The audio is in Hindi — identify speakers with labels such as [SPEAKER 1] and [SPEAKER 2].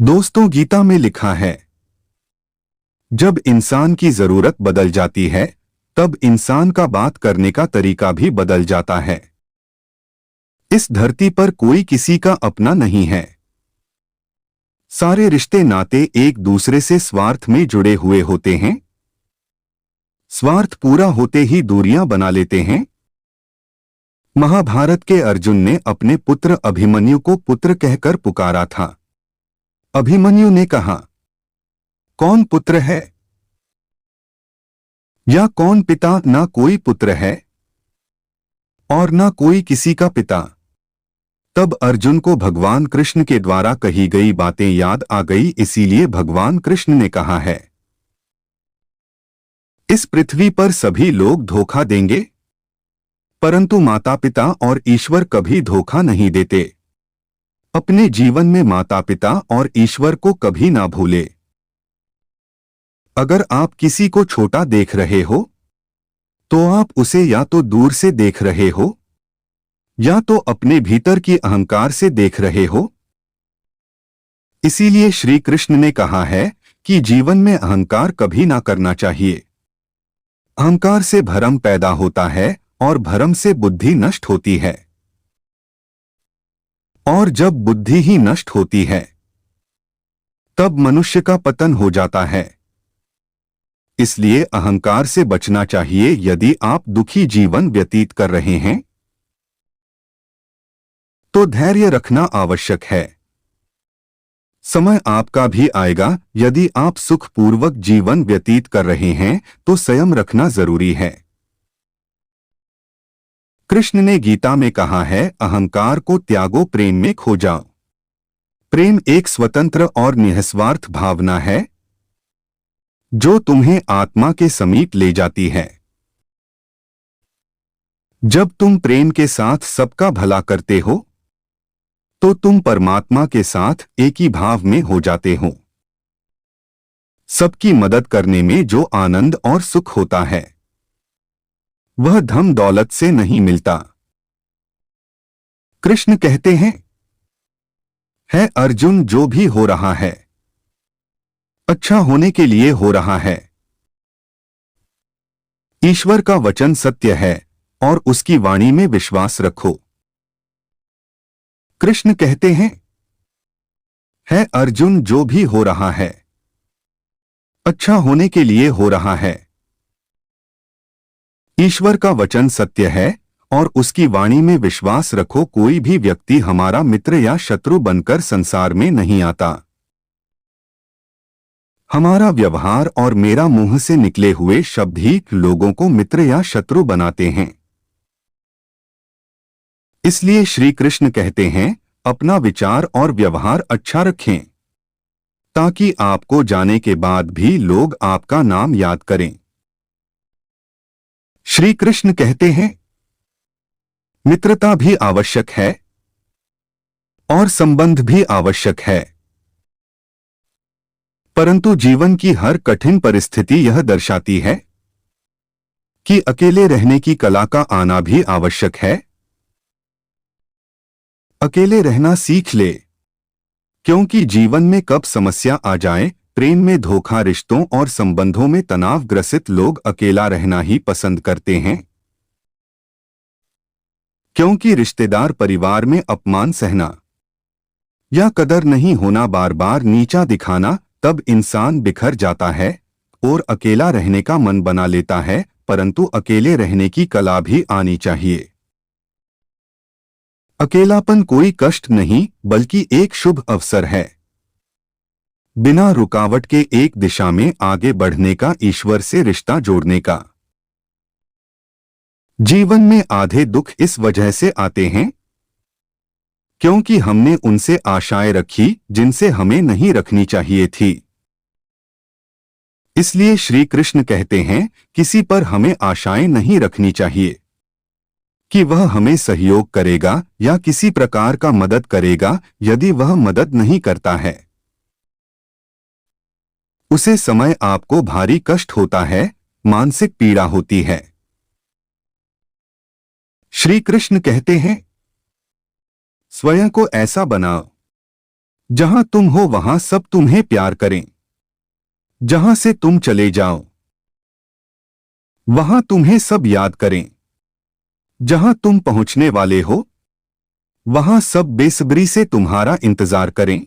[SPEAKER 1] दोस्तों, गीता में लिखा है, जब इंसान की जरूरत बदल जाती है तब इंसान का बात करने का तरीका भी बदल जाता है। इस धरती पर कोई किसी का अपना नहीं है। सारे रिश्ते नाते एक दूसरे से स्वार्थ में जुड़े हुए होते हैं। स्वार्थ पूरा होते ही दूरियां बना लेते हैं। महाभारत के अर्जुन ने अपने पुत्र अभिमन्यु को पुत्र कहकर पुकारा था। अभिमन्यु ने कहा, कौन पुत्र है या कौन पिता? ना कोई पुत्र है और ना कोई किसी का पिता। तब अर्जुन को भगवान कृष्ण के द्वारा कही गई बातें याद आ गई, इसीलिए भगवान कृष्ण ने कहा है, इस पृथ्वी पर सभी लोग धोखा देंगे, परंतु माता पिता और ईश्वर कभी धोखा नहीं देते। अपने जीवन में माता पिता और ईश्वर को कभी ना भूले। अगर आप किसी को छोटा देख रहे हो तो आप उसे या तो दूर से देख रहे हो या तो अपने भीतर की अहंकार से देख रहे हो। इसीलिए श्री कृष्ण ने कहा है कि जीवन में अहंकार कभी ना करना चाहिए। अहंकार से भ्रम पैदा होता है और भ्रम से बुद्धि नष्ट होती है, और जब बुद्धि ही नष्ट होती है तब मनुष्य का पतन हो जाता है। इसलिए अहंकार से बचना चाहिए। यदि आप दुखी जीवन व्यतीत कर रहे हैं तो धैर्य रखना आवश्यक है। समय आपका भी आएगा। यदि आप सुखपूर्वक जीवन व्यतीत कर रहे हैं तो संयम रखना जरूरी है। कृष्ण ने गीता में कहा है, अहंकार को त्यागो, प्रेम में खो जाओ। प्रेम एक स्वतंत्र और निस्वार्थ भावना है जो तुम्हें आत्मा के समीप ले जाती है। जब तुम प्रेम के साथ सबका भला करते हो तो तुम परमात्मा के साथ एक ही भाव में हो जाते हो। सबकी मदद करने में जो आनंद और सुख होता है वह धन दौलत से नहीं मिलता। कृष्ण कहते हैं, है अर्जुन, जो भी हो रहा है अच्छा होने के लिए हो रहा है। ईश्वर का वचन सत्य है और उसकी वाणी में विश्वास रखो। कृष्ण कहते हैं, है अर्जुन, जो भी हो रहा है अच्छा होने के लिए हो रहा है। ईश्वर का वचन सत्य है और उसकी वाणी में विश्वास रखो। कोई भी व्यक्ति हमारा मित्र या शत्रु बनकर संसार में नहीं आता। हमारा व्यवहार और मेरा मुंह से निकले हुए शब्द ही लोगों को मित्र या शत्रु बनाते हैं। इसलिए श्री कृष्ण कहते हैं, अपना विचार और व्यवहार अच्छा रखें ताकि आपको जाने के बाद भी लोग आपका नाम याद करें। श्री कृष्ण कहते हैं, मित्रता भी आवश्यक है और संबंध भी आवश्यक है, परंतु जीवन की हर कठिन परिस्थिति यह दर्शाती है कि अकेले रहने की कला का आना भी आवश्यक है। अकेले रहना सीख ले, क्योंकि जीवन में कब समस्या आ जाए, प्रेम में धोखा, रिश्तों और संबंधों में तनाव ग्रसित लोग अकेला रहना ही पसंद करते हैं, क्योंकि रिश्तेदार, परिवार में अपमान सहना या कदर नहीं होना, बार बार नीचा दिखाना, तब इंसान बिखर जाता है और अकेला रहने का मन बना लेता है। परंतु अकेले रहने की कला भी आनी चाहिए। अकेलापन कोई कष्ट नहीं बल्कि एक शुभ अवसर है, बिना रुकावट के एक दिशा में आगे बढ़ने का, ईश्वर से रिश्ता जोड़ने का। जीवन में आधे दुख इस वजह से आते हैं क्योंकि हमने उनसे आशाएं रखी जिनसे हमें नहीं रखनी चाहिए थी। इसलिए श्री कृष्ण कहते हैं, किसी पर हमें आशाएं नहीं रखनी चाहिए कि वह हमें सहयोग करेगा या किसी प्रकार का मदद करेगा। यदि वह मदद नहीं करता है उसे समय आपको भारी कष्ट होता है, मानसिक पीड़ा होती है। श्री कृष्ण कहते हैं, स्वयं को ऐसा बनाओ जहां तुम हो वहां सब तुम्हें प्यार करें। जहां से तुम चले जाओ वहां तुम्हें सब याद करें। जहां तुम पहुंचने वाले हो वहां सब बेसब्री से तुम्हारा इंतजार करें।